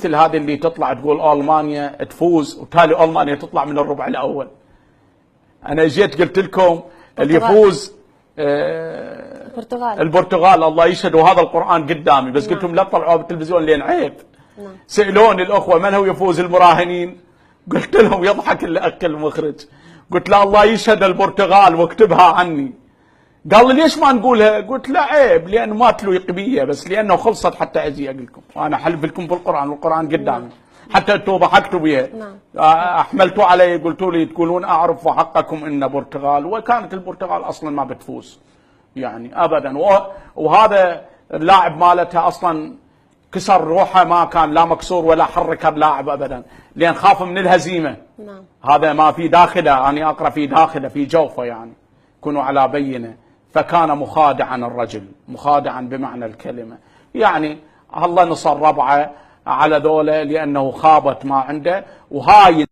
مثل هذه اللي تطلع تقول ألمانيا تفوز وتالي ألمانيا تطلع من الربع الأول. أنا جيت قلت لكم اللي يفوز البرتغال الله يشهد، وهذا القرآن قدامي، بس قلت لهم لا تطلعوها بالتلفزيون لين عيب. سألوني الأخوة من هو يفوز المراهنين، قلت لهم يضحك اللي أكل المخرج، قلت لا الله يشهد البرتغال واكتبها عني. قال لي ليش ما نقولها؟ قلت لا عيب، لأنه ما تلوق بيه، بس لأنه خلصت حتى أجي أقول لكم، وأنا أحلف لكم بالقرآن والقرآن قدامي. حتى أنتم ضحكتوا بها، أحملتوا علي قلتوا لي تقولون أعرف حقكم إن برتغال، وكانت البرتغال أصلا ما بتفوز يعني أبدا. وهذا اللاعب مالتها أصلا كسر روحه، ما كان لا مكسور ولا حرك اللاعب أبدا، لأن خاف من الهزيمة. هذا ما في داخله، أنا أقرأ في داخله في جوفه يعني، كونوا على بينه. فكان مخادعا الرجل، مخادعا بمعنى الكلمة يعني. الله نصر ربعه على ذولا لأنه خابت ما عنده. وهاي